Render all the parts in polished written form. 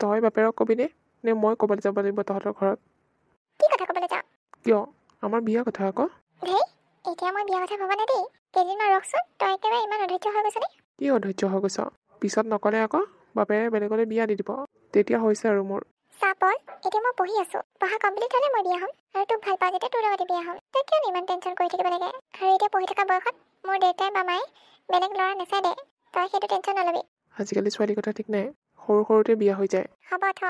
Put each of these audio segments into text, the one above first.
তই বাপেৰক কবিনে নে মই ক'বলৈ যাব লাগিব তহঁতৰ ঘৰত? কি কথা ক'বলৈ যাওঁ? কিয়? আমাৰ বিয়াৰ কথা আকৌ। ধেই, এতিয়া মই বিয়া কথা ভবা নাই দেই। কেইদিনমান ৰখচোন, তই একেবাৰে ইমান অধৈৰ্য হৈ গৈছনে? কি অধৈৰ্য হৈ গৈছ? পিছত নকলে আকৌ বাপেৰে বেলেগলৈ বিয়া দি দিব, তেতিয়া হৈছে আৰু মোৰ। চাপল, এতিয়া মই পঢ়ি আছো। পঢ়া কমপ্লিট হ'লে মই বিয়া হ'ম, আৰু তোক ভাল পাওঁ যেতিয়া তোৰ লগতে বিয়া হ'ম। তই কিয় ইমান টেনশ্যন কৰি থাকিব লাগে? আৰু এতিয়া পঢ়ি থকা বয়সত মোৰ দেউতাই বা মায়ে বেলেগ ল'ৰা নাচাই দে। তই সেইটো টেনশ্যন নলবি। আজিকালি ছোৱালীৰ কথা ঠিক নাই, সৰুতে বিয়া হৈ যায়। হ'ব থ,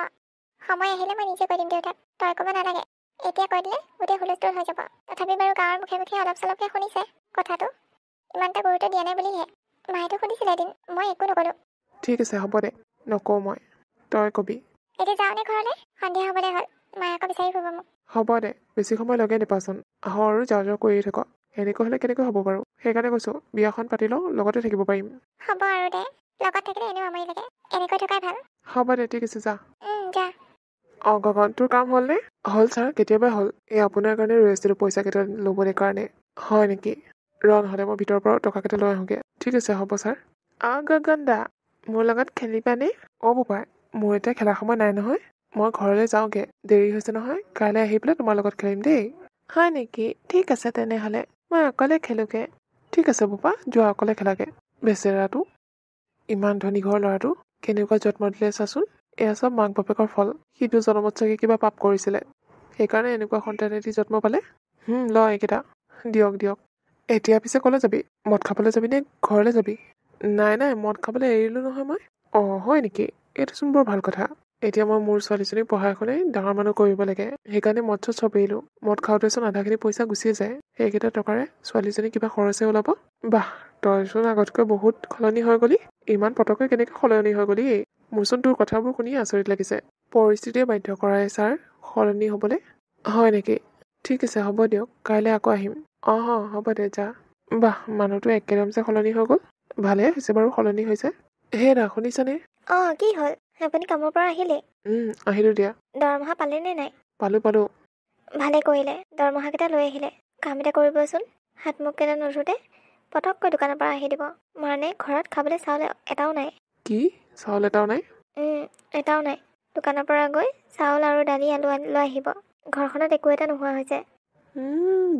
সময় আহিলে মই নিজে কৈ দিম দেউতাক, তই ক'ব নালাগে। এতিয়া কৈ দিলে গোটেই হুলস্থুল হৈ যাব। তথাপি বাৰু গাঁৱৰ মুখে মুখে অলপ চলপকৈ শুনিছে কথাটো, ইমান এটা গুৰুত্ব দিয়া নাই বুলিহে। মায়েতো সুধিছিলে এদিন, মই একো নক'লো। ঠিক আছে হ'ব দে, নকওঁ মই, তই কবি। এতিয়া যাওঁনে ঘৰলৈ? সন্ধিয়া হ'বলৈ হ'ল, মায়ে আকৌ বিচাৰি ফুৰিব মোক। হ'ব দে, বেছি সময় লগে নাপাচোন, আহ আৰু যাওঁ কৰিয়ে থাক। এনেকৈ হ'লে কেনেকৈ হ'ব বাৰু? সেইকাৰণে কৈছোঁ বিয়াখন পাতি লওঁ, লগতে থাকিব পাৰিম। হ'ব আৰু দে, লগত থাকিলে এনেও আমনি লাগে, এনেকৈ থকাই ভাল। হ'ব দে, ঠিক আছে যা। যা। অঁ গগন, তোৰ কাম হ'লনে? হ'ল ছাৰ, কেতিয়াবাই হ'ল। এই আপোনাৰ কাৰণে ৰৈ আছিলোঁ পইচাকেইটা ল'বলৈ কাৰণে। হয় নেকি? নহ'লে মই ভিতৰৰ পৰা টকাকেইটা লৈ আহোঁগৈ। ঠিক আছে হ'ব ছাৰ। গগন দা, মোৰ লগত খেলিবানে? বোপাই, মোৰ এতিয়া খেলাৰ সময় নাই নহয়। মই ঘৰলৈ যাওঁগৈ, দেৰি হৈছে নহয়। কাইলৈ আহি পেলাই তোমাৰ লগত খেলিম দেই। হয় নেকি? ঠিক আছে তেনেহ'লে, মই অকলে খেলোঁগৈ। ঠিক আছে বোপা, যোৱা অকলে খেলাগৈ। বেচেৰাটো, ইমান ধনী ঘৰৰ ল'ৰাটো কেনেকুৱা যত্ন দিলে চাচোন। এয়া চব মাক বাপেকৰ ফল। সিটো জনমত চাগে কিবা পাপ কৰিছিলে, সেইকাৰণে এনেকুৱা সন্তানেদি জন্ম পালে। ল এইকেইটা, দিয়ক। এতিয়া পিছে ক'লৈ যাবি? মদ খাবলৈ যাবি নে ঘৰলৈ যাবি? নাই, মদ খাবলৈ এৰিলোঁ নহয় মই। হয় নেকি? এইটোচোন বৰ ভাল কথা। এতিয়া মই মোৰ ছোৱালীজনীক পঢ়াই শুনাই ডাঙৰ মানুহ কৰিব লাগে, সেইকাৰণে মদ চব এৰিলোঁ। মদ খাওঁতেচোন আধাখিনি পইচা গুচিয়ে যায়, সেইকেইটা টকাৰে ছোৱালীজনী কিবা খৰচে ওলাব। বাহ, তইচোন আগতকৈ বহুত সলনি হৈ গ'লি। ইমান পটককৈ কেনেকৈ সলনি হৈ গ'লি? মোৰচোন তোৰ কথাবোৰ শুনি আচৰিত লাগিছে। পৰিস্থিতিয়ে বাধ্য কৰায় ছাৰ সলনি হ'বলৈ। হয় নেকি? ঠিক আছে হ'ব দিয়ক, কাইলৈ আকৌ আহিম। হ'ব দে, যা। বাহ, মানুহটো একেদম যে সলনি হৈ গ'ল। ভালেই হৈছে বাৰু সলনি হৈছে। দা শুনিছানে? কি হ'ল? আপুনি কামৰ পৰা আহিলে? আহিলোঁ দিয়া। দৰমহা পালেনে নাই? পালোঁ। ভালে কৰিলে, দৰমহাকেইটা লৈ আহিলে। কাম এটা কৰিবচোন, হাত মুখকেইটা নুধুতে পটককৈ দোকানৰ পৰা আহি দিব। মানে ঘৰত খাবলৈ চাউল এটাও নাই। কি? চাউল এটাও নাই? এটাও নাই। দোকানৰ পৰা গৈ চাউল আৰু দালি আলু লৈ আহিব। ঘৰখনত একো এটা নোহোৱা হৈছে।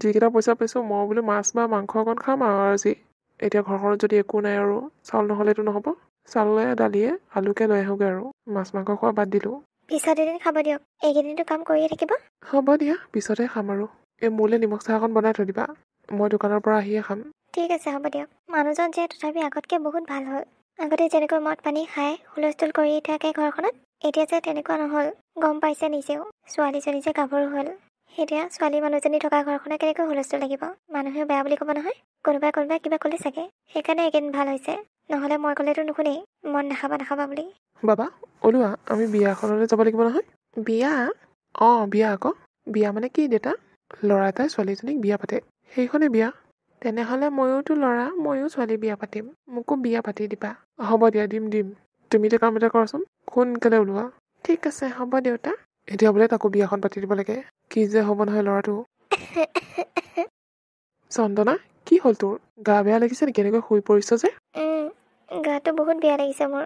যিকেইটা পইচা পাইছোঁ মই বোলো মাছ বা মাংস অকণ খাম আৰু আজি। এতিয়া ঘৰখনত যদি একো নাই আৰু চাউল নহ'লেতো নহ'ব। চাউলে দালিয়ে আলুকে লৈ আহোঁগৈ আৰু মাছ মাংস খোৱা বাদ দিলোঁ। পিছত এদিন খাব দিয়ক, এইকেইদিনটো কাম কৰিয়ে থাকিব। হ'ব দিয়া, পিছতে খাম আৰু। মোলৈ নিমখ চাহ অকণ বনাই থৈ দিবা, মই দোকানৰ পৰা আহিয়ে খাম। ঠিক আছে হ'ব দিয়ক। মানুহজন যে তথাপি আগতকৈ বহুত ভাল হ'ল। আগতে যেনেকৈ মদ পানী খাই হুলস্থুল কৰি থাকে ঘৰখনত, এতিয়া যে তেনেকুৱা নহ'ল। গম পাইছে নিজেও, ছোৱালীজনী যে গাভৰু হ'ল। এতিয়া ছোৱালী মানুহজনী থকা ঘৰখনে কেনেকৈ হুলস্থুল লাগিব? মানুহেও বেয়া বুলি ক'ব নহয়। কোনোবাই কিবা ক'লে চাগে, সেইকাৰণে এইকেইদিন ভাল হৈছে। নহ'লে মই ক'লেতো নুশুনেই, মন নাখাবা বুলি। বাবা ওলোৱা, আমি বিয়াখনলৈ যাব লাগিব নহয়। বিয়া? বিয়া আকৌ। বিয়া মানে কি দেউতা? ল'ৰা এটাই ছোৱালীজনীক বিয়া পাতে, সেইখনে বিয়া। তেনেহ'লে ময়োতো ল'ৰা, ময়ো ছোৱালী বিয়া পাতিম। মোকো বিয়া পাতি দিবা। হ'ব দিয়া, দিম। তুমি এতিয়া কাম এটা কৰাচোন, সোনকালে ওলোৱা। ঠিক আছে হ'ব দেউতা। এতিয়া বোলে তাকো বিয়াখন পাতি দিব লাগে। কি যে হ'ব নহয় ল'ৰাটো। চন্দনা, কি হ'ল তোৰ? গা বেয়া লাগিছে নেকি? এনেকৈ শুই পৰিছ যে? গাটো বহুত বেয়া লাগিছে মোৰ।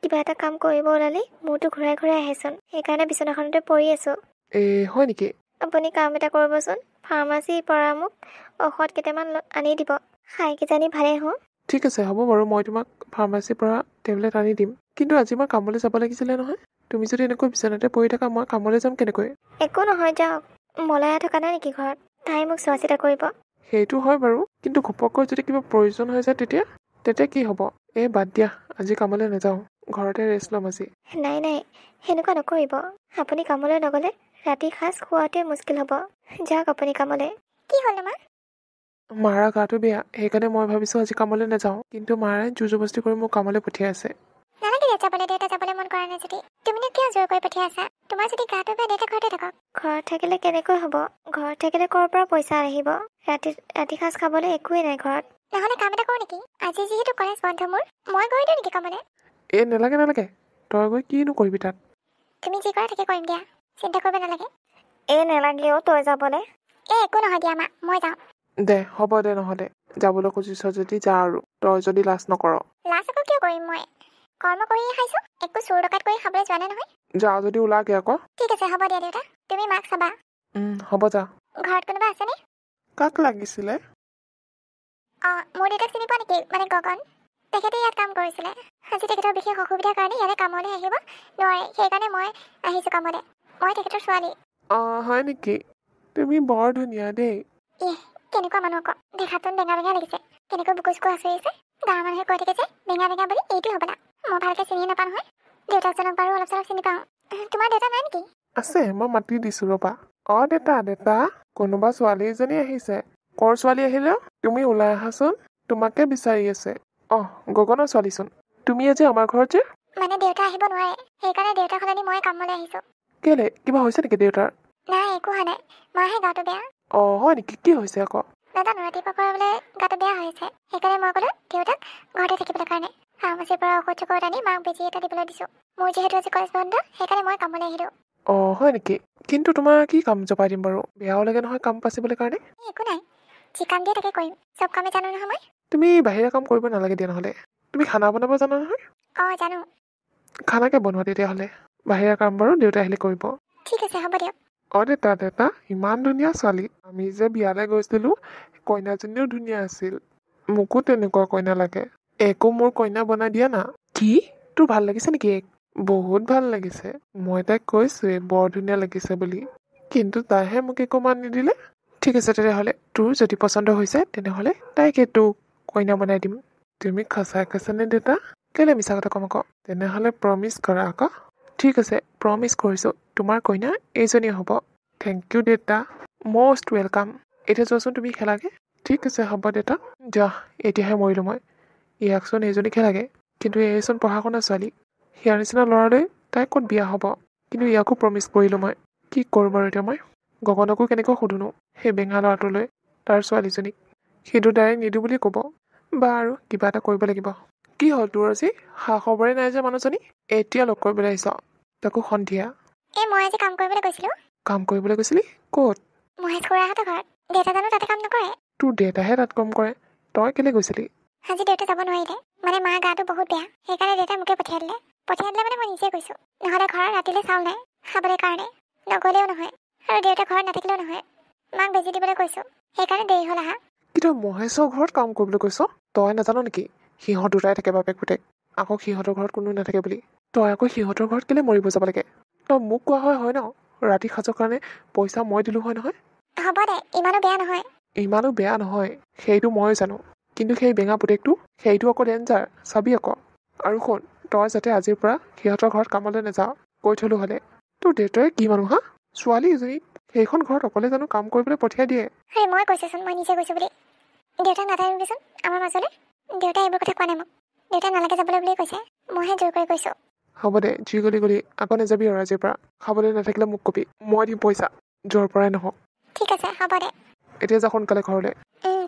কিবা এটা কাম কৰিব ওলালে মূৰটো ঘূৰাই আহেচোন, সেইকাৰণে বিচনাখনতে পৰি আছো। হয় নেকি? আপুনি কাম এটা কৰিবচোন, ফাৰ্মাচীৰ পৰা মোক ঔষধ কেইটামান আনি দিব, খাই কিজানি ভালেই হওঁ। ঠিক আছে হ'ব বাৰু, মই তোমাক ফাৰ্মাচীৰ পৰা টেবলেট আনি দিম। কিন্তু আজি মই কামলৈ যাব লাগিছিলে নহয়। তুমি যদি এনেকৈ বিচনাতে পৰি থাকা, মই কামলৈ যাম কেনেকৈ? একো নহয় যাওক। মলয়া থকা নাই নেকি ঘৰত? তাই মোক চোৱা চিতা কৰিব। সেইটো হয় বাৰু, কিন্তু ঘপককৈ যদি কিবা প্ৰয়োজন হৈ যায় তেতিয়া কি হ'ব? বাদ দিয়া, আজি কামলৈ নাযাওঁ, ঘৰতে ৰেষ্ট ল'ম আজি। নাই, সেনেকুৱা নকৰিব। আপুনি কামলৈ নগ'লে ৰাতি সাঁজ খোৱাটোৱে মুস্কিল হ'ব। যাওক আপুনি কামলৈ। কি হ'ল মা? মাৰ গাটো বেয়া, সেইকাৰণে মই ভাবিছোঁ আজি কামলৈ নাযাওঁ। কিন্তু মায়ে জোৰ জবস্তি কৰি মোক কামলৈ পঠিয়াই আছে। নালাগে দেউতা যাবলৈ মন কৰা নাই যদি। তুমিনো কিয় জোৰ কৰি পঠিয়াই আছা? তোমাৰ যদি গাটো বেয়া, দেউতা ঘৰতে থাকক। ঘৰত থাকিলে কেনেকৈ হ'ব? ঘৰত থাকিলে ক'ৰ পৰা পইচা আহিব? ৰাতি সাঁজ খাবলৈ একোৱেই নাই ঘৰত। নহ'লে কাম এটা কৰোঁ নেকি? আজি যিহেতু কলেজ বন্ধ মোৰ, মই গৈ দিওঁ নেকি কামলৈ? নালাগে, তই গৈ কিনো কৰিবি তাত? তুমি যি কৰা তাকে কৰিম দিয়া, চিন্তা কৰিব নালাগে। নালাগে তই যাবলৈ। একো নহয় দিয়া মা, মই যাওঁ। দে হ'ব দে, নহ'লে যাবলৈ খুজিছ যদি যা আৰু, তই যদি লাজ নকৰ। লাজ আকৌ কিয় কৰিম মই? কৰ্ম কৰিয়ে খাইছো, একো চোৰ ডকাইত কৰি খাবলৈ যোৱা নাই নহয়। যা যদি ওলাগে আকৌ। ঠিক আছে হ'ব দিয়া দেউতা, তুমি মাক চাবা। হ'ব যা। ঘৰত কোনোবা আছেনে? কাক লাগিছিলে? মোৰ দেউতাক চিনি পোৱা নেকি, মানে গগন? তেখেতে ইয়াত কাম কৰিছিলে। আজি তেখেতৰ বিশেষ অসুবিধাৰ কাৰণে ইয়ালৈ কামলৈ আহিব নোৱাৰে, সেইকাৰণে মই আহিছোঁ কামলৈ। মই তেখেতৰ ছোৱালী। হয় নেকি? তুমি বৰ ধুনীয়া দেই। কেনেকুৱা মানুহ আকৌ, দেখাতোন বেঙা বেঙা লাগিছে, কেনেকৈ বুকু চুকু আঁচৰিছে। গাঁৱৰ মানুহে কৈ থাকে যে বেঙা বেঙা বুলি, এইটোৱে হ'ব না। মই ভালকৈ চিনি নাপাওঁ নহয়, দেউতাকজনক বাৰু অলপ চলপ চিনি পাওঁ। তোমাৰ দেউতা নাই নেকি? আছে, মই মাতি দিছোঁ ৰ'বা। দেউতা কোনোবা ছোৱালী এজনী আহিছে। কৰ ছোৱালী আহিলে? তুমি ওলাই আহাচোন, তোমাকে বিচাৰি আছে। গগনৰ ছোৱালীচোন। তুমি আজি আমাৰ ঘৰত যে? মানে দেউতা আহিব নোৱাৰে, সেইকাৰণে দেউতাক সলনি মই কামলৈ আহিছোঁ। কেলে, কিবা হৈছে নেকি দেউতাৰ? নাই, একো হোৱা নাই, মাৰহে গাটো বেয়া। হয় নেকি? কি হৈছে আকৌ? নাজানো, ৰাতিপুৱাৰ পৰা বোলে গাটো বেয়া হৈছে, সেইকাৰণে মই ক'লো দেউতাক ঘৰতে থাকিবলৈ কাৰণে। ফাৰ্মাচীৰ পৰা ঔষধ চৌষধ আনি মাক বেজি এটা দিবলৈ দিছোঁ। মোৰ যিহেতু আজি কলেজ বন্ধ, সেইকাৰণে মই কামলৈ আহিলোঁ। হয় নেকি? কিন্তু তোমাৰ কি কাম জপাই দিম বাৰু? বেয়াও লাগে নহয় কাম পাচিবলৈ কাৰণে। একো নাই, যি কাম দিয়ে তাকে কৰিম, চব কামেই জানো নহয় মই। তুমি বাহিৰা কাম কৰিব নালাগে দিয়া নহ'লে। তুমি খানা বনাব জানা নহয়? জানো। খানাকে বনোৱা তেতিয়াহ'লে, বাহিৰা কাম বাৰু দেউতাই আহিলে কৰিব। ঠিক আছে, হ'ব দিয়ক। দেউতা ইমান ধুনীয়া ছোৱালী। আমি যে বিয়ালৈ গৈছিলোঁ, কইনাজনীও ধুনীয়া আছিল। মোকো তেনেকুৱা কইনা লাগে। একো মোৰ কইনা বনাই দিয়া না। কি? তোৰ ভাল লাগিছে নেকি? বহুত ভাল লাগিছে। মই তাইক কৈছোৱে বৰ ধুনীয়া লাগিছে বুলি, কিন্তু তাইহে মোক একো মান নিদিলে। ঠিক আছে তেতিয়াহ'লে, তোৰ যদি পচন্দ হৈছে তেনেহ'লে তাইকে তোক কইনা বনাই দিম। তুমি সঁচাই কৈছানে দেউতা? কেলে মিছা কথা ক'ম আকৌ? তেনেহ'লে প্ৰমিছ কৰা আকৌ। ঠিক আছে, প্ৰমিছ কৰিছোঁ, তোমাৰ কইনা এইজনী হ'ব। থেংক ইউ দেউতা, মষ্ট ৱেলকাম। এতিয়া যোৱাচোন তুমি খেলাগে। ঠিক আছে হ'ব দেউতা, যা এতিয়াহে মৰিলোঁ মই। ইয়াকচোন এইজনীকহে লাগে, কিন্তু এইচোন পঢ়া শুনা ছোৱালী। সিয়াৰ নিচিনা ল'ৰালৈ তাই ক'ত বিয়া হ'ব? কিন্তু ইয়াকো প্ৰমিছ কৰিলোঁ মই। কি কৰোঁ বাৰু এতিয়া মই? গগনকো কেনেকৈ সুধোনো সেই বেঙা ল'ৰাটোলৈ, তাৰ ছোৱালীজনীক? সিটো ডাইৰেক্ট নিদিওঁ বুলি ক'ব। বা আৰু কিবা এটা কৰিব লাগিব। কি হ'ল তোৰ আজি? খা খবৰে নাই যে মানুহজনী? এতিয়া লগ কৰিবলৈ আহিছ, তাকো সন্ধিয়া? মই আজি কাম কৰিবলৈ গৈছিলোঁ। কাম কৰিবলৈ গৈছিলি? ক'ত? মহেশ খুৰাহঁতৰ ঘৰত। দেউতা জানো তাতে কাম নকৰে? তোৰ দেউতাহে তাত কাম কৰে, তই কেলে গৈছিলি? আজি দেউতা যাব নোৱাৰিলে, মানে মাৰ গাটো বহুত বেয়া, সেইকাৰণে দেউতাই মোকে পঠিয়াই দিলে মানে মই নিজে গৈছোঁ। নহ'লে ঘৰত ৰাতিলৈ চাউল নাই খাবলৈ কাৰণে, নগ'লেও নহয়। আৰু দেউতা ঘৰত নাথাকিলেও নহয়, মাক বেজি দিবলৈ কৈছোঁ, সেইকাৰণে দেৰি হ'ল আহা। কিন্তু মহেশৰ ঘৰত কাম কৰিবলৈ গৈছ? তই নাজান নেকি সিহঁত দুটাই থাকে বাপেক পুতেক? আকৌ সিহঁতৰ ঘৰত কোনো নাথাকে বুলি। তই আকৌ সিহঁতৰ ঘৰত কেলে মৰিব যাব লাগে? তই মোক কোৱা হয় ন, ৰাতি সাজৰ কাৰণে পইচা মই দিলোঁ হয় নহয়? হ'ব দে, ইমানো বেয়া নহয়। ইমানো বেয়া নহয় সেইটো মই জানো, কিন্তু সেই বেঙা পুতেকটো সেইটো আকৌ ডেঞ্জাৰ, চাবি আকৌ। আৰু শুন, তই যাতে আজিৰ পৰা সিহঁতৰ ঘৰত কামলৈ নাযাওঁ, কৈ থলো হ'লে। তোৰ দেউতাই কি মানুহ হা? ছোৱালী এজনী সেইখন ঘৰত অকলে জানো কাম কৰিবলৈ পঠিয়াই দিয়ে? মই কৈছোঁচোন মই নিজে গৈছোঁ বুলি। দেউতাক নাথাকিবিচোন আমাৰ মাজলৈ। দেউতাই এইবোৰ কথা কোৱা নাই মোক, দেউতাই নালাগে যাবলৈ বুলিয়ে কৈছে, মইহে জোৰ কৰি কৈছোঁ। হ'ব দে, যি গলি আকৌ নাযাবি আৰু আজিৰ পৰা। খাবলৈ নাথাকিলে মোক কবি, মই দিম পইচা, য'ৰ পৰাই নহওক। ঠিক আছে হ'ব দে। এতিয়া যা সোনকালে ঘৰলৈ।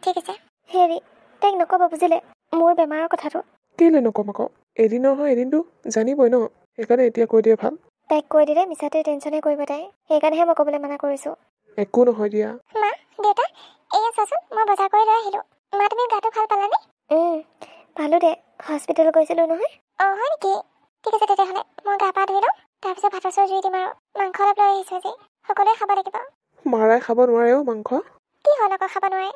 ঠিক আছে। হেৰি, তাইক নক'ব বুজিলে, মোৰ বেমাৰৰ কথাটো। কেলে নক'ম আকৌ? এদিন নহয় এদিনটো জানিবই ন, সেইকাৰণে এতিয়া কৈ দিয়ে ভাল। তাইক কৈ দিলে মিছাতে টেনশ্যনে কৰিব তাই, সেইকাৰণেহে মই ক'বলৈ মানা কৰিছোঁ। একো নহয় দিয়া। মা, দেউতা, এয়া চোৱাচোন মই বজাৰ কৰি লৈ আহিলোঁ। মা, তুমি গাটো ভাল পালানে? ভালো দে, হস্পিটেল গৈছিলোঁ নহয়। হয় নেকি? ঠিক আছে তেতিয়াহ'লে, মই গা পা ধুই লওঁ, তাৰপিছত ভাতৰ চৌ জুই দিম আৰু। মাংস অলপ লৈ আহিছোঁ আজি, সকলোৱে খাব লাগিব। মাৰাই খাব নোৱাৰে মাংস। কি হ'ল আকৌ খাব নোৱাৰে?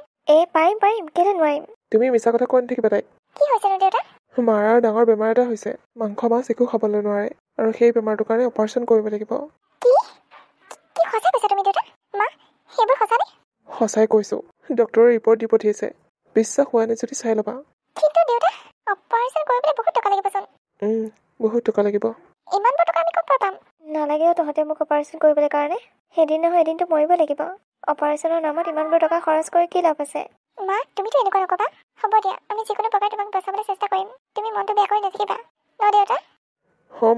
পাৰিম, কেলে নোৱাৰিম? তুমি মিছা কথা কৈ নাথাকিবা তাইক। কি হৈছেনো দেউতা? মাৰাৰ ডাঙৰ বেমাৰ এটা হৈছে, মাংস মাছ একো খাবলৈ নোৱাৰে, আৰু সেই বেমাৰটোৰ কাৰণে অপাৰেশ্যন কৰিব লাগিব। কি সঁচাই কৈছা তুমি দেউতা? মা, সেইবোৰ সঁচানে? সঁচাই কৈছোঁ, ডক্টৰে ৰিপৰ্ট দি পঠিয়াইছে, বিশ্বাস হোৱা নাই যদি চাই ল'বা। কিন্তু দেউতা, অপাৰেশ্যন কৰিবলৈ বহুত টকা লাগিবচোন। বহুত টকা লাগিব। ইমানবোৰ টকা আমি ক'ৰ পৰা পাম? নালাগেও তহঁতে মোক অপাৰেশ্যন কৰিবলৈ কাৰণে, সেইদিন নহয় এদিনটো মৰিব লাগিব। অপাৰেশ্যনৰ নামত ইমানবোৰ টকা খৰচ কৰি কি লাভ আছে? মা, তুমিতো এনেকুৱা নক'বা। হ'ব দিয়া, আমি যিকোনো প্ৰকাৰে তোমাক বচাবলৈ চেষ্টা কৰিম। তুমি মনটো বেয়া কৰি নাথাকিবা ন দেউতা?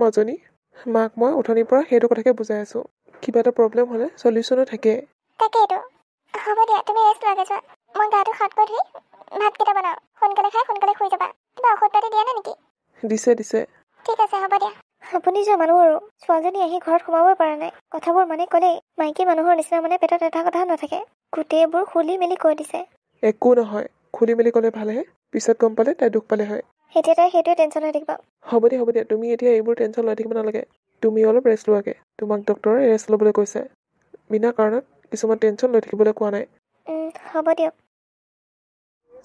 মাজনী, মাক মই অথনিৰ পৰা সেইটো কথাকে বুজাই আছোঁ। কিবা এটা প্ৰব্লেম হ'লে চলিউশ্যনো থাকে। তাকেইতো। হ'ব দিয়া, তুমি ৰেষ্ট লাগে যোৱা। মই গাটো হাত কৰি ধুই ভাতকেইটা বনাওঁ, সোনকালে খাই সোনকালে শুই যাবা। কিবা ঔষধ পাতি দিয়া নাই নেকি? দিছে। ঠিক আছে, হ'ব দিয়া। আপুনি যে মানুহ আৰু ছোৱালীজনী আহি ঘৰত সোমাবই পৰা নাই, কথাবোৰ মানে ক'লেই মাইকী মানুহৰ নিচিনা মানে পেটত এটা কথা নাথাকে, গোটেইবোৰ খুলি মেলি কৈ দিছে। একো নহয়, খুলি মেলি ক'লে ভালহে, পিছত গম পালে তাই দুখ পালে হয়। এতিয়া তাই সেইটোৱে টেনশ্যন হৈ থাকিব। হ'ব দিয়া তুমি এতিয়া এইবোৰ টেনশ্যন লৈ থাকিব নালাগে। তুমি অলপ ৰেষ্ট লোৱাগে। তোমাক ডক্টৰে ৰেষ্ট ল'বলৈ কৈছে। বিনা কাৰণত কিছুমান টেনশ্যন লৈ থাকিবলৈ কোৱা নাই। হ'ব দিয়ক।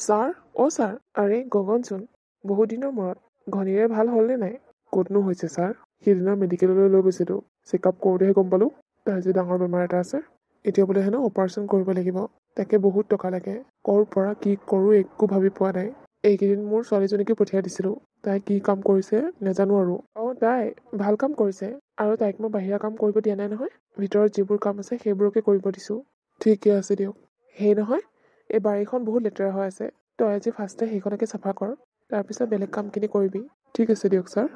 ছাৰ ছাৰ আৰে গগনচোন বহুত দিনৰ মূৰত ঘনীৰে ভাল হ'লনে নাই? ক'তনো হৈছে ছাৰ? সিদিনা মেডিকেললৈ লৈ গৈছিলোঁ। চেকআপ কৰোঁতেহে গম পালোঁ তাই যে ডাঙৰ বেমাৰ এটা আছে। এতিয়া বোলে হেনো অপাৰেশ্যন কৰিব লাগিব। তাকে বহুত টকা লাগে। ক'ৰ পৰা কি কৰোঁ একো ভাবি পোৱা নাই। এইকেইদিন মোৰ ছোৱালীজনীকে পঠিয়াই দিছিলোঁ। তাই কি কাম কৰিছে নাজানো আৰু। তাই ভাল কাম কৰিছে। আৰু তাইক মই বাহিৰা কাম কৰিব দিয়া নাই নহয়। ভিতৰত যিবোৰ কাম আছে সেইবোৰকে কৰিব দিছোঁ। ঠিকে আছে দিয়ক। সেই নহয়, এই বাৰীখন বহুত লেতেৰা হৈ আছে। তই আজি ফাৰ্ষ্টে সেইখনকে চাফা কৰ, তাৰপিছত বেলেগ কামখিনি কৰিবি। ঠিক আছে দিয়ক ছাৰ।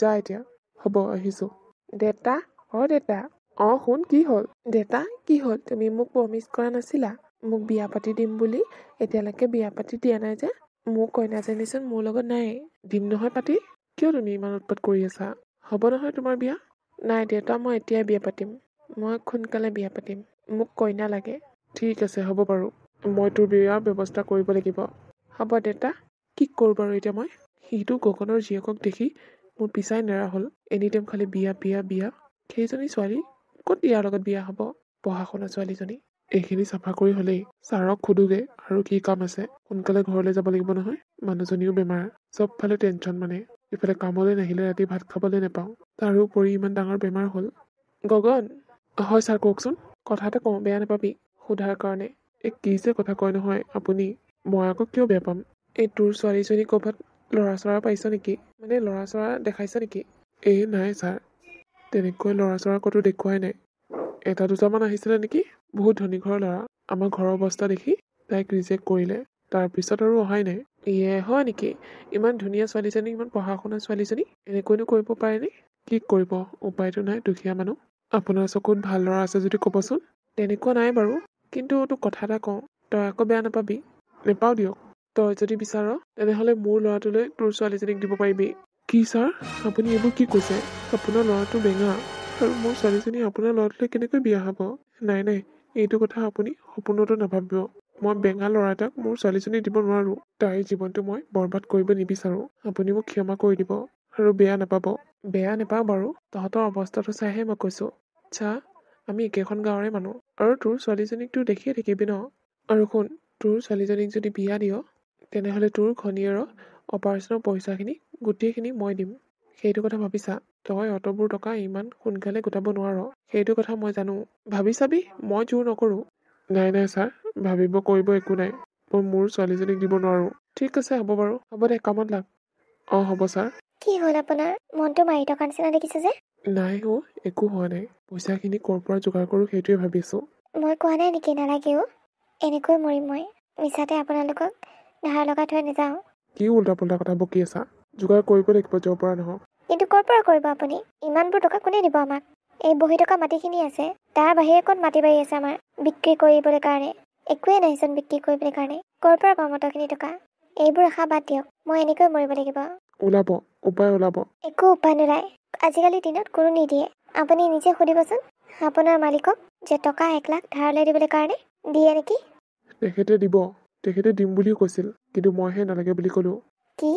যা এতিয়া। হ'ব আহিছোঁ। দেতা দেতা শুন কি হ'ল? দেতা কি হ'ল? তুমি মোক প্ৰমিছ কৰা নাছিলা মোক বিয়া পাতি দিম বুলি? এতিয়ালৈকে বিয়া পাতি দিয়া নাই যে? মোৰ কইনাজনীচোন মোৰ লগত নাই। দিম নহয় পাতি। কিয় তুমি ইমান উৎপাত কৰি আছা? হ'ব নহয় তোমাৰ বিয়া? নাই দেউতা, মই এতিয়াই বিয়া পাতিম। মই সোনকালে বিয়া পাতিম। মোক কইনা লাগে। ঠিক আছে হ'ব বাৰু। মই তোৰ বিয়াৰ ব্যৱস্থা কৰিব লাগিব। হ'ব দেউতা। কি কৰোঁ বাৰু এতিয়া মই? সিটো গগনৰ জীয়েকক দেখি মোৰ পিছাই নেৰা হ'ল। এনিটাইম খালি বিয়া বিয়া বিয়া। সেইজনী ছোৱালী ক'ত ইয়াৰ লগত বিয়া হ'ব? পঢ়া শুনা ছোৱালীজনী। এইখিনি চাফা কৰি হ'লেই ছাৰক সোধোগে আৰু কি কাম আছে। সোনকালে ঘৰলৈ যাব লাগিব নহয়। মানুহজনীও বেমাৰ। চবফালে টেনশ্যন মানে। ইফালে কামলৈ নাহিলে ৰাতি ভাত খাবলৈ নাপাওঁ। তাৰোপৰি ইমান ডাঙৰ বেমাৰ হ'ল। গগন। হয় ছাৰ কওকচোন। কথা এটা কওঁ, বেয়া নাপাবি সোধাৰ কাৰণে। কি যে কথা কয় নহয় আপুনি। মই আকৌ কিয় বেয়া পাম? এই তোৰ ছোৱালীজনী ক'ৰবাত ল'ৰা চৰা পাইছ নেকি? মানে ল'ৰা চৰা দেখাইছ নেকি? নাই ছাৰ, তেনেকৈ ল'ৰা চৰা ক'তো দেখুৱাই নাই। এটা দুটামান আহিছিলে নেকি? বহুত ধনী ঘৰৰ ল'ৰা। আমাৰ ঘৰৰ অৱস্থা দেখি তাইক ৰিজেক্ট কৰিলে। তাৰপিছত আৰু অহাই নাই। হয় নেকি? ইমান ধুনীয়া ছোৱালীজনী, ইমান পঢ়া শুনা ছোৱালীজনী এনেকৈনো কৰিব পাৰেনে? কি কৰিব, উপায়তো নাই, দুখীয়া মানুহ। আপোনাৰ চকুত ভাল ল'ৰা আছে যদি ক'বচোন। তেনেকুৱা নাই বাৰু, কিন্তু তোক কথা এটা কওঁ, তই আকৌ বেয়া নাপাবি। নেপাওঁ দিয়ক। তই যদি বিচাৰ তেনেহ'লে মোৰ ল'ৰাটোলৈ তোৰ ছোৱালীজনীক দিব পাৰিবি। কি ছাৰ, আপুনি এইবোৰ কি কৈছে? আপোনাৰ ল'ৰাটো বেঙা আৰু মোৰ ছোৱালীজনী আপোনাৰ ল'ৰাটোলৈ কেনেকৈ বিয়া হ'ব? নাই, এইটো কথা আপুনি সপোনতো নাভাবিব। মই বেঙা ল'ৰা এটাক মোৰ ছোৱালীজনী দিব নোৱাৰোঁ। তাইৰ জীৱনটো মই বৰবাদ কৰিব নিবিচাৰোঁ। আপুনি মোক ক্ষমা কৰি দিব আৰু বেয়া নাপাব। বেয়া নাপাওঁ বাৰু, তহঁতৰ অৱস্থাটো চাইহে মই কৈছোঁ। আচ্ছা, আমি একেখন গাঁৱৰে মানুহ আৰু তোৰ ছোৱালীজনীক তোৰ দেখিয়ে থাকিবি ন? আৰু শুন, তোৰ ছোৱালীজনীক যদি বিয়া দিয় তেনেহ'লে তোৰ ঘনীয়েৰৰ অপাৰেশ্যনৰ পইচাখিনি গোটেইখিনি মই দিম। সেইটো কথা ভাবিছা? তই অতবোৰ টকা ইমান সোনকালে গোটাব নোৱাৰ। সেইটো কথা মই জানো। ভাবি চাবি, মই জোৰ নকৰোঁ। নাই ছাৰ, ভাবিব কৰিব একো নাই। মই মোৰ ছোৱালীজনীক দিব নোৱাৰোঁ। ঠিক আছে হ'ব বাৰু। হ'ব দে, কামত লাগ। হ'ব ছাৰ। কি হ'ল আপোনাৰ? মনটো মাৰি থকা নিচিনা দেখিছে যে? নাই একো হোৱা নাই। পইচাখিনি ক'ৰ পৰা যোগাৰ কৰোঁ সেইটোৱে ভাবিছোঁ। মই কোৱা নাই নেকি নালাগেও? এনেকৈ মৰিম মই। মিছাতে আপোনালোকক ধাৰ লগাই থৈ নাযাওঁ। কি উল্টা পুল্টা কথা বকি আছা? যোগাৰ কৰিব লাগিব য'ৰ পৰা নহওক। কিন্তু ক'ৰ পৰা কৰিব আপুনি? ইমানবোৰ টকা কোনে দিব আমাক? এই বহি থকা মাটিখিনি আছে, তাৰ বাহিৰে ক'ত মাটি বাৰী আছে আমাৰ বিক্ৰী কৰিবলৈ কাৰণে? একোৱেই নাহিচোন বিক্ৰী কৰিবলৈ কাৰণে। ক'ৰ পৰা পাম অতখিনি টকা? এইবোৰ আশা বাদ দিয়ক। মই এনেকৈ মৰিব লাগিব। ওলাব, উপায় ওলাব। একো উপায় নোলায়। আজিকালি দিনত কোনো নিদিয়ে। আপুনি নিজে সুধিবচোন আপোনাৰ মালিকক যে টকা 1 লাখ ধাৰলৈ দিবলৈ কাৰণে দিয়ে নেকি? তেখেতে দিম বুলিও কৈছিল, কিন্তু মইহে নালাগে বুলি ক'লোঁ। কি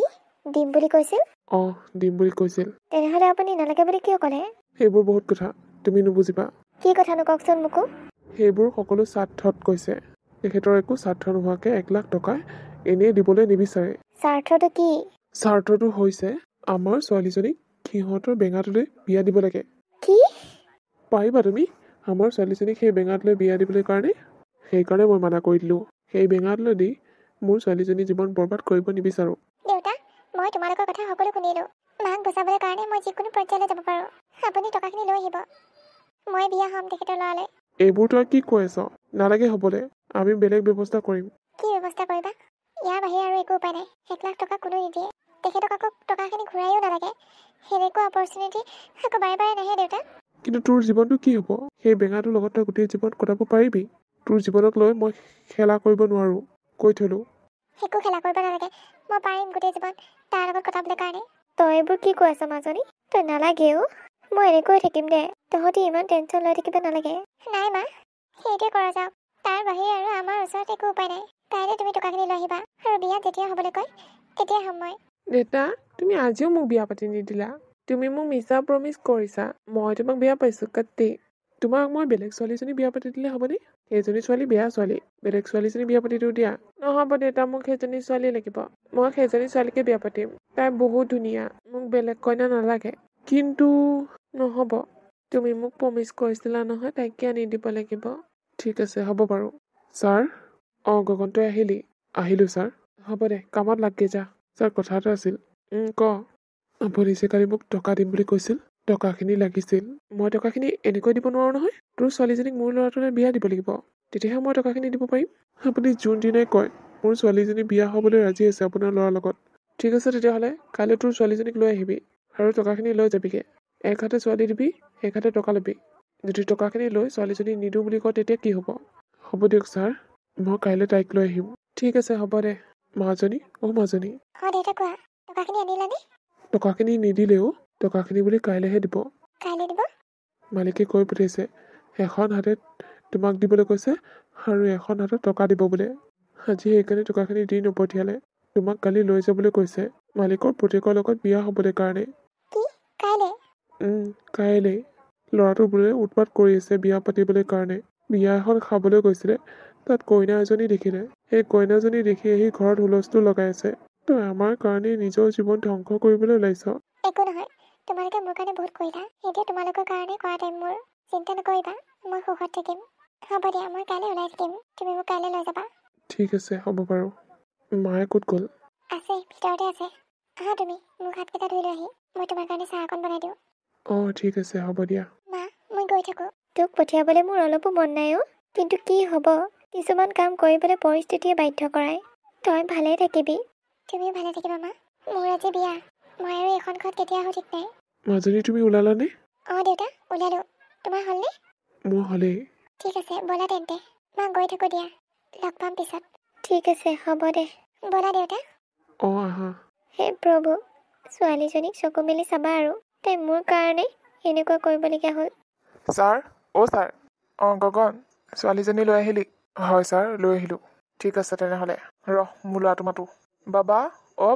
দিম বুলি কৈছিল? দিম বুলি কৈছিল। তেনেহ'লে আপুনি নালাগে বুলি কিয় ক'লে? সেইবোৰ বহুত কথা, তুমি নুবুজিবা। কি কথানো কওকচোন মোকো। সেইবোৰ সকলো স্বাৰ্থত কৈছে। তেখেতৰ একো স্বাৰ্থ নোহোৱাকৈ 1 লাখ টকা এনেই দিবলৈ নিবিচাৰে। স্বাৰ্থটো কি? স্বাৰ্থটো হৈছে আমাৰ ছোৱালীজনীক সিহঁতৰ বেঙাটোলৈ বিয়া দিব লাগে। কি? পাৰিবা তুমি আমাৰ ছোৱালীজনীক সেই বেঙাটোলৈ বিয়া দিবলৈ কাৰণে? সেইকাৰণে মই মানা কৰি দিলোঁ। সেই বেঙাটোলৈ দি মোৰ ছোৱালীজনীৰ জীৱন বৰবাদ কৰিব নিবিচাৰোঁ। দেউতা, মই তোমালোকৰ কথা সকলো শুনিলোঁ। মাক বচাবলৈ কাৰণে মই যিকোনো পৰ্যায়লৈ যাব পাৰোঁ। আপুনি টকাখিনি লৈ আহিব। মই বিয়া হ'ম তেখেতৰ ল'ৰালৈ। এইবোৰ তই কি কৈ আছ? নালাগে হ'বলৈ। আমি বেলেগ ব্যৱস্থা কৰিম। কি ব্যৱস্থা কৰিবা? ইয়াৰ বাহিৰে আৰু একো উপায় নাই। 1 লাখ টকা কোনো নিদিয়ে। তেখেতক আকৌ টকাখিনি ঘূৰাইও নালাগে। সেনেকুৱা অপৰচুনিটি আকৌ বাৰে বাৰে নাহে দেউতা। কিন্তু তোৰ জীৱনটো কি হ'ব? সেই বেঙাটোৰ লগত তই গোটেই জীৱন কটাব পাৰিবি? তোৰ জীৱনক লৈ মই খেলা কৰিব নোৱাৰোঁ, কৈ থলোঁ। একো খেলা কৰিব নালাগে। মই পাৰিম গোটেই জীৱন তাৰ লগত কটাবলৈ কাৰণে। তই এইবোৰ কি কৈ আছ মাজনী? তই নালাগেও। মই এনেকৈ থাকিম দে। তহঁতি ইমান টেনশ্যন লৈ থাকিব নালাগে। নাই মা, সেইটোৱে কৰা যাওক। তাৰ বাহিৰে আৰু আমাৰ ওচৰত একো উপায় নাই। কাইলৈ তুমি টকাখিনি লৈ আহিবা আৰু বিয়া যেতিয়া হ'বলৈ কয় তেতিয়াই হ'ম মই। দেউতা, তুমি আজিও মোক বিয়া পাতি নিদিলা। তুমি মোক মিছা প্ৰমিছ কৰিছা। মই তোমাক বেয়া পাইছোঁ কাটি। তোমাক মই বেলেগ ছোৱালীজনী বিয়া পাতি দিলে হ'বনে? সেইজনী ছোৱালী বেয়া ছোৱালী। বেলেগ ছোৱালীজনী বিয়া পাতি দিওঁ দিয়া। নহ'ব দেউতা, মোক সেইজনী ছোৱালী লাগিব। মই সেইজনী ছোৱালীকে বিয়া পাতিম। তাই বহুত ধুনীয়া। মোক বেলেগ কইনা নালাগে। কিন্তু নহ'ব। তুমি মোক প্ৰমিছ কৰিছিলা নহয়, তাইকে আনি দিব লাগিব। ঠিক আছে, হ'ব বাৰু। ছাৰ? অঁ গগন, তই আহিলি? আহিলোঁ ছাৰ। হ'ব দে, কামত লাগগে যা। ছাৰ, কথা এটা আছিল। ক। আপুনি যে কালি মোক টকা দিম বুলি কৈছিল, টকাখিনি লাগিছিল। মই টকাখিনি এনেকৈ দিব নোৱাৰোঁ নহয়। তোৰ ছোৱালীজনীক মোৰ ল'ৰাটোলৈ বিয়া দিব লাগিব। তেতিয়াহে মই টকাখিনি দিব পাৰিম। আপুনি যোনদিনাই কয় মোৰ ছোৱালীজনী বিয়া হ'বলৈ ৰাজি আছে আপোনাৰ ল'ৰাৰ লগত, ঠিক আছে তেতিয়াহ'লে কাইলৈ তোৰ ছোৱালীজনীক লৈ আহিবি আৰু টকাখিনি লৈ যাবিগৈ। এক হাতে ছোৱালী দিবি, এক হাতে টকা ল'বি। যদি টকাখিনি লৈ ছোৱালীজনী নিদিওঁ বুলি কয় তেতিয়া কি হ'ব? হ'ব দিয়ক ছাৰ, মই কাইলৈ তাইক লৈ আহিম। ঠিক আছে, হ'ব দে। মাজনী, মাজনী। দেউতা কোৱা, টকাখিনি আনিলানে? টকাখিনি নিদিলেও টকাখিনি বুলি কাইলৈহে দিব। কাইলৈ দিব? মালিকে কৈ পঠিয়াইছে, এখন হাতে তোমাক দিবলৈ কৈছে আৰু এখন হাতত টকা দিব বোলে। আজি সেইকাৰণে টকাখিনি দি নপঠিয়ালে। তোমাক কালি লৈ যাবলৈ কৈছে মালিকৰ পুতেকৰ লগত বিয়া হ'বলৈ কাৰণে। কি? কাইলৈ? কাইলৈ। ল'ৰাটো বোলে উৎপাত কৰি আছে বিয়া পাতিবলৈ কাৰণে। বিয়া এখন খাবলৈ গৈছিলে, তাত কইনা এজনী দেখিলে। সেই কইনাজনী দেখি আহি ঘৰত হুলস্থুল লগাই আছে। তই আমাৰ কাৰণে নিজৰ জীৱন ধ্বংস কৰিবলৈ ওলাইছ। একো নহয়, তোমালোকে মোৰ কাৰণে বহুত কৰিলা। এতিয়া তোমালোকৰ কাৰণে কৰা টাইম মোৰ। চিন্তা নকৰিবা, মই সুখত থাকিম। হ'ব দিয়া, মই কাইলৈ ওলাই থাকিম। তুমি মোক কাইলৈ লৈ যাবা। ঠিক আছে, হ'ব বাৰু। মায়ে ক'ত গ'ল? আছে, ভিতৰতে আছে। আহা তুমি, মোক হাতকেইটা ধুই লৈ আহি মই তোমাৰ কাৰণে চাহ অকণ বনাই দিওঁ। অঁ ঠিক আছে, হ'ব দিয়া। মা, মই গৈ থাকোঁ। তোক পঠিয়াবলৈ মোৰ অলপো মন নাই অ'। কিন্তু কি হ'ব, কিছুমান কাম কৰিবলৈ পৰিস্থিতিয়ে বাধ্য কৰায়। তই ভালে থাকিবি। তুমিও ভালে থাকিবা মা। মোৰ আজি বিয়া। মই আৰু এখন ঘৰত কেতিয়া আহোঁ ঠিক নাই। মাজনী, তুমি ওলালানে? অঁ দেউতা, ওলালোঁ। তোমাৰ হ'লনে? মোৰ হ'লেই। ঠিক আছে, ব'লা তেন্তে। মা, গৈ থাকোঁ দিয়া। লগ পাম পিছত। ঠিক আছে, হ'ব দে। ব'লা দেউতা। অঁ আহা। হে প্ৰভু, ছোৱালীজনীক চকু মেলি চাবা আৰু। তাই মোৰ কাৰণে এনেকুৱা কৰিবলগীয়া হ'ল। Sir, sir. অঁ গগন, ছোৱালীজনী লৈ আহিলি? হয় ছাৰ, লৈ আহিলোঁ। ঠিক আছে তেনেহ'লে, মোৰ ল'ৰাটো মাতো। বাবা,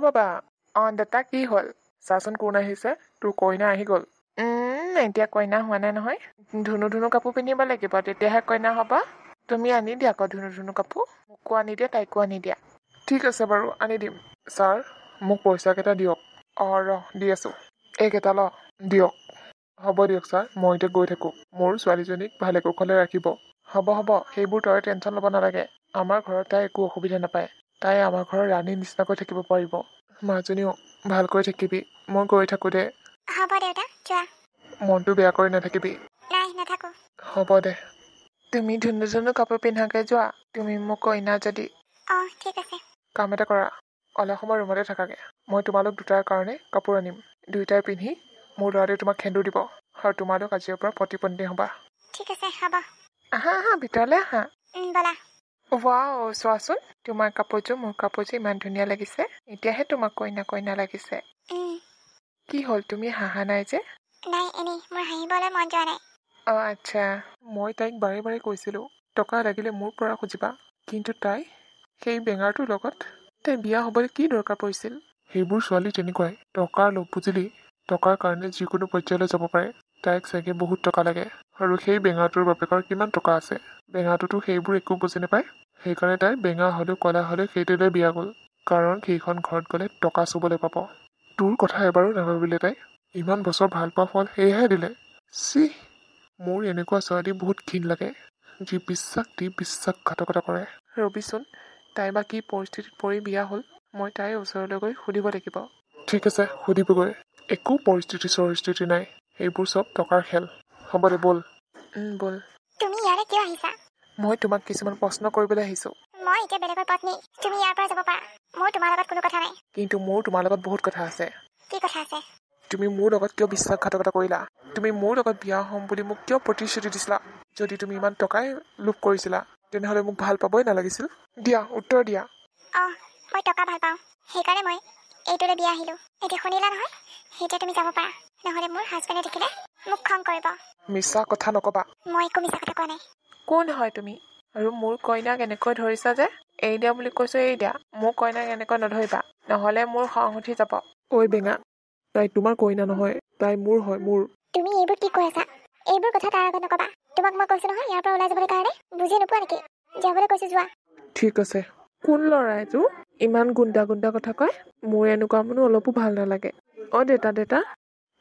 বাবা। অঁ দেউতা, কি হ'ল? চাচোন কোন আহিছে। তোৰ কইনা আহি গ'ল। এতিয়া কইনা হোৱা নাই নহয়। ধুনু কাপোৰ পিন্ধিব লাগিব, তেতিয়াহে কইনা হ'ব। তুমি আনি দিয়া আকৌ ধুনু কাপোৰ। মোকো আনি দিয়া, তাইকো আনি দিয়া। ঠিক আছে বাৰু, আনি দিম। ছাৰ, মোক পইচাকেইটা দিয়ক। দি আছোঁ। এইকেইটা ল, দিয়ক। হ'ব দিয়ক ছাৰ, মই এতিয়া গৈ থাকোঁ। মোৰ ছোৱালীজনীক ভালে কুশলে ৰাখিব। হ'ব, সেইবোৰ তই টেনশ্যন ল'ব নালাগে। আমাৰ ঘৰত তাই একো অসুবিধা নাপায়। তাই আমাৰ ঘৰৰ ৰাণীৰ নিচিনাকৈ থাকিব পাৰিব। মাজনীও ভালকৈ থাকিবি। মই গৈ থাকোঁ দে। হ'ব দেউতা, যোৱা। মনটো বেয়া কৰি নাথাকিবি। নাই, নাথাকোঁ। হ'ব দে। তুমি ধুনু কাপোৰ পিন্ধাকৈ যোৱা। তুমি মোক কইনা যদি। অঁ ঠিক আছে। কাম এটা কৰা, অলপ সময় ৰুমতে থাকাগে। মই তোমালোক দুটাৰ কাৰণে কাপোৰ আনিম। দুয়োটাই পিন্ধি মোৰ ল'ৰাটোৱে তোমাক সেন্দুৰ দিব আৰু তোমালোক আজিৰ পৰা পতি পত্নী হ'বা। ঠিক আছে, হ'ব। আহা ভিতৰলৈ আহা। ব'লা। ৱাও, চোৱাচোন তোমাৰ কাপোৰযোৰ মোৰ কাপোৰযোৰ ইমান ধুনীয়া লাগিছে। এতিয়াহে তোমাক কইনা লাগিছে। কি হ'ল, তুমি হাঁহা নাই যে? নাই, এনেই মোৰ হাঁহিবলৈ মন যোৱা নাই। অঁ আচ্ছা, মই তাইক বাৰে বাৰে কৈছিলোঁ টকা লাগিলে মোৰ পৰা খুজিবা, কিন্তু তাই সেই বেঙাৰটোৰ লগত তাই বিয়া হ'বলৈ কি দৰকাৰ পৰিছিল? সেইবোৰ ছোৱালী তেনেকুৱাই, টকাৰ লোভ বুজিলি, টকাৰ কাৰণে যিকোনো পৰ্যায়লৈ যাব পাৰে। তাইক চাগে বহুত টকা লাগে, আৰু সেই বেঙাৰটোৰ বাপেকৰ কিমান টকা আছে। বেঙাৰটোতো সেইবোৰ একো বুজি নাপায়। সেইকাৰণে তাই বেঙা হ'লেও কলা হ'লেও সেইটোলৈ বিয়া গ'ল, কাৰণ সেইখন ঘৰত গ'লে টকা চুবলৈ পাব। তোৰ কথা এবাৰো নাভাবিলে তাই। ইমান বছৰ ভাল পোৱা ফল সেয়াহে দিলে। চি, মোৰ এনেকুৱা ছোৱালী বহুত ঘিণ লাগে, যি বিশ্বাস দি বিশ্বাসঘাতকতা কৰে। ৰবিচোন, তাই বা কি পৰিস্থিতিত পৰি বিয়া হ'ল, মই তাইৰ ওচৰলৈ গৈ সুধিব লাগিব। ঠিক আছে, সুধিবগৈ। একো পৰিস্থিতি নাই, এইবোৰ চব টকাৰ খেল। হ'ব দে, ব'ল। ব'ল। তুমি ইয়ালৈ কিয় আহিছা? মই তোমাক কিছুমান প্ৰশ্ন কৰিবলৈ আহিছোঁ। মই এতিয়া বেলেগৰ পত্নী। তুমি ইয়াৰ পৰা যাব পাৰা। মোৰ তোমাৰ লগত কোনো কথা নাই। কিন্তু মোৰ তোমাৰ লগত বহুত কথা আছে। কি কথা আছে? তুমি মোৰ লগত কিয় বিশ্বাসঘাতকতা কৰিলা? তুমি মোৰ লগত বিয়া হ'ম বুলি মোক কিয় প্ৰতিশ্ৰুতি দিছিলা? যদি তুমি ইমান টকাই লোভ কৰিছিলা, তেনেহ'লে মোক ভাল পাবই নালাগিছিল। দিয়া, উত্তৰ দিয়া। অঁ, মই টকা ভাল পাওঁ, সেইকাৰণে মই এইটোলৈ বিয়া আহিলোঁ। এতিয়া শুনিলা নহয়? এতিয়া তুমি যাব পাৰা, নহ'লে মোৰ হাজবেণ্ডে দেখিলে মোক খং কৰিব। মিছা কথা নকবা। মই একো মিছা কথা কোৱা নাই। কোন হয় তুমি? আৰু মোৰ কইনাক এনেকৈ ধৰিছা যে? এৰি দিয়া বুলি কৈছো, এৰি দিয়া। মোৰ কইনাক এনেকৈ নধৰিবা, নহ'লে মোৰ খং উঠি যাব। ঐ বেঙা, তাই তোমাৰ কইনা নহয়, তাই মোৰ হয়, মোৰ। তুমি এইবোৰ কি কৈ আছা? এইবোৰ কথা তাৰ আগত নকবা। তোমাক মই কৈছো নহয় ইয়াৰ পৰা ওলাই যাবলৈ কাৰণে। বুজি নোপোৱা নেকি? যাবলৈ কৈছো যোৱা। ঠিক আছে। কোন ল'ৰা এইটো? ইমান গুণ্ডা গুণ্ডা কথা কয়। মোৰ এনেকুৱা মানুহ অলপো ভাল নালাগে। দেতা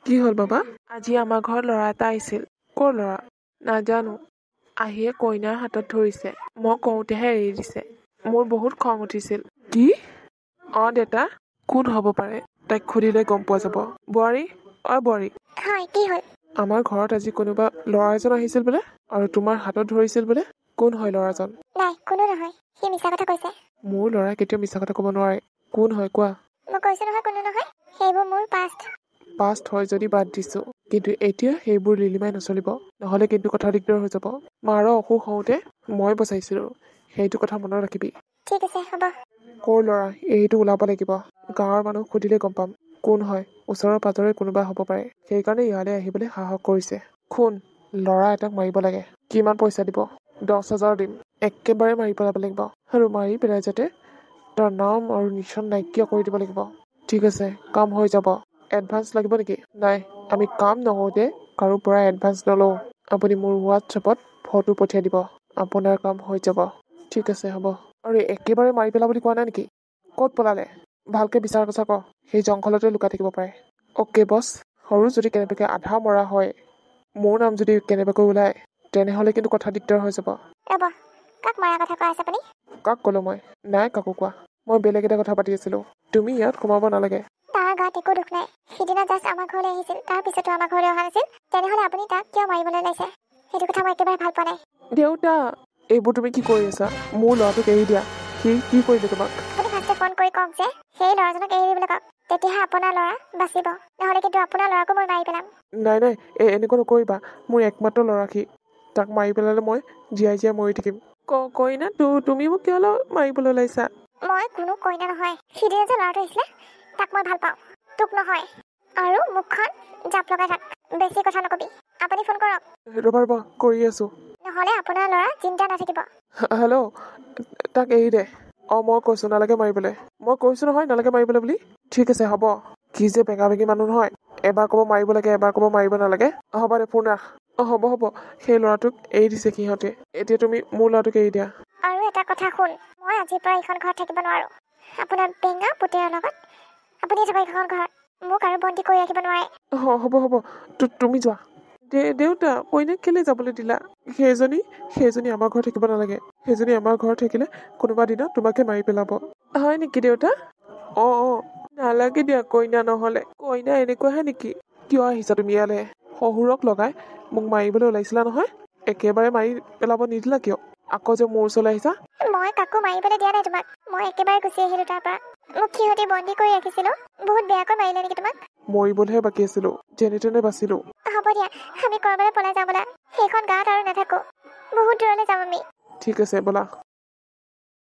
কি হ'ল বাবা? আজি আমাৰ ঘৰত ল'ৰা এটা আহিছিল। ক'ৰ ল'ৰা? নাজানো। আহিয়ে কইনাৰ হাতত ধৰিছে। মই কওঁতেহে এৰি দিছে। মোৰ বহুত খং উঠিছিল। কি? দেতা, কোন হ'ব পাৰে? তাইক সুধিলে গম পোৱা যাব। বোৱাৰী, বোৱাৰী। হয়, কি হ'ল? আমাৰ ঘৰত আজি কোনোবা ল'ৰা এজন আহিছিল বোলে, আৰু তোমাৰ হাতত ধৰিছিল বোলে। কোন হয় ল'ৰাজন? নাই, কোনো নহয়। সি মিছা কথা কৈছে। মোৰ ল'ৰাই কেতিয়াও মিছা কথা ক'ব নোৱাৰে। কোন হয় কোৱা? মই কৈছো নহয় কোনো নহয়। সেইবোৰ মোৰ পাষ্ট হয় যদি বাদ দিছো, কিন্তু এতিয়া সেইবোৰ লিলিমাই নচলিব। নহ'লে কিন্তু কথা দিগদাৰ হৈ যাব। মাৰৰ অসুখ হওঁতে মই বচাইছিলো, সেইটো কথা মনত ৰাখিবি। ঠিক আছে, হ'ব। ক'ৰ ল'ৰা? এইটো ওলাব লাগিব। গাঁৱৰ মানুহ সুধিলে গম পাম কোন হয়। ওচৰৰ পাজৰে কোনোবা হ'ব পাৰে, সেইকাৰণে ইয়ালৈ আহিবলৈ সাহস কৰিছে। শুন, ল'ৰা এটাক মাৰিব লাগে। কিমান পইচা দিব? 10,000 দিম। একেবাৰে মাৰি পেলাব লাগিব, আৰু মাৰি পেলাই যাতে তাৰ নাম আৰু নিচান নাইকিয়া কৰি দিব লাগিব। ঠিক আছে, কাম হৈ যাব। এডভান্স লাগিব নেকি? নাই, আমি কাম নহওঁতে কাৰো পৰা এডভান্স নলওঁ। আপুনি মোৰ হোৱাটছএপত ফটো পঠিয়াই দিব। আপোনাৰ কাম হৈ যাব। ঠিক আছে, হ'ব। আৰু একেবাৰে মাৰি পেলাব বুলি কোৱা নাই নেকি? ক'ত পলালে? ভালকে বিচাৰ কথা ক। সেই জংঘলতে লুকাই থাকিব পাৰে। অ'কে বছ। সৰু যদি কেনেবাকৈ আধা মৰা হয়, মোৰ নাম যদি কেনেবাকৈ ওলায়, তেনেহ'লে কিন্তু কথা দিগদাৰ হৈ যাব। ৰ'ব, কাক মৰাৰ কথা কৈ আছে আপুনি? কাক ক'লো মই? নাই কাকো কোৱা। মই বেলেগ এটা কথা পাতি আছিলোঁ। তুমি ইয়াত সোমাব নালাগে। তাৰ গাত একো দুখ নাই। সিদিনা জাষ্ট আমাৰ ঘৰলৈ আহিছিল, তাৰ পিছতো আমাৰ ঘৰলৈ অহা নাছিল। তেনেহ'লে আপুনি তাক কিয় মাৰিবলৈ ওলাইছে? সেইটো কথা মই একেবাৰে ভাল পোৱা নাই। দেউতা, এইবোৰ তুমি কি কৰি আছা? মোৰ ল'ৰাটোক এৰি দিয়া। সি কি কৰিলে তোমাক? আপুনি ফাৰ্ষ্টে ফোন কৰি কওক যে সেই ল'ৰাজনক এৰি দিবলৈ কওক। তেতিয়াহে আপোনাৰ ল'ৰা বাচিব। নহ'লে কিন্তু আপোনাৰ ল'ৰাকো মই মাৰি পেলাম। নাই, এনেকুৱা নকৰিবা। মোৰ একমাত্ৰ ল'ৰা সি। তাক মাৰি পেলালে মই জীয়াই জীয়াই মৰি থাকিম। কইনা, তুমি মোক কিয় মাৰিবলৈ ওলাইছা? মই কোনো কইনা নহয়। সিদিনা যে ল'ৰাটো আহিছিলে, তাক মই ভাল পাওঁ, তোক নহয়। আৰু মুখখন জাপ লগাই থাক। বেছি কথা নকবি। আপুনি ফোন কৰক। ৰ'বা, কৰি আছো। নহ'লে আপোনাৰ ল'ৰা চিন্তা নাথাকিব। হেল্ল', তাক এৰি দে। মই কৈছো নালাগে মাৰিবলৈ। মই কৈছো নহয় নালাগে মাৰিবলৈ বুলি। ঠিক আছে, হ'ব। কি যে বেঙা বেঙি মানুহ নহয়। এবাৰ ক'ব মাৰিব লাগে, এবাৰ ক'ব মাৰিব নালাগে। হ'ব দে, ফোন ৰাখ। হ'ব। সেই ল'ৰাটোক এৰি দিছে সিহঁতে। এতিয়া তুমি মোৰ ল'ৰাটোক এৰি দিয়া। আৰু এটা কথা শুন, মই আজিৰ পৰা এইখন ঘৰত থাকিব নোৱাৰোঁ। আপোনাৰ বেঙা পুতেৰৰ লগত আপুনি থাকক এইখন ঘৰত। মোক আৰু বন্দী কৰি ৰাখিব নোৱাৰে। হ'ব। তুমি যোৱা। দেউতা, কইনাক কেলে যাবলৈ দিলা? সেইজনী আমাৰ ঘৰত থাকিব নালাগে। সেইজনী আমাৰ ঘৰত থাকিলে কোনোবা দিনা তোমাকে মাৰি পেলাব। হয় নেকি দেউতা? নালাগে দিয়া কইনা নহ'লে। কইনা এনেকুৱাহে নেকি? কিয় আহিছা তুমি ইয়ালৈ? শহুৰক লগাই মোক মাৰিবলৈ ওলাইছিলা নহয়? একেবাৰে মাৰি পেলাব নিদিলা কিয়? আকৌ যে মোৰ ওচৰলৈ আহিছা? মই কাকো মাৰিবলৈ দিয়া নাই তোমাক। মই একেবাৰে গুচি আহিলোঁ তাৰ পৰা। মোক সিহঁতে বন্দী কৰি ৰাখিছিলোঁ। বহুত বেয়াকৈ মাৰিলে নেকি তোমাক? মৰিবলৈহে বাকী আছিলো, যেনে তেনে বাচিলো। হ'ব দিয়া, আমি ক'ৰবালৈ পলাই যাওঁ ব'লা। সেইখন গাঁৱত আৰু নাথাকোঁ। বহুত দূৰলৈ যাম আমি। ঠিক আছে, ব'লা।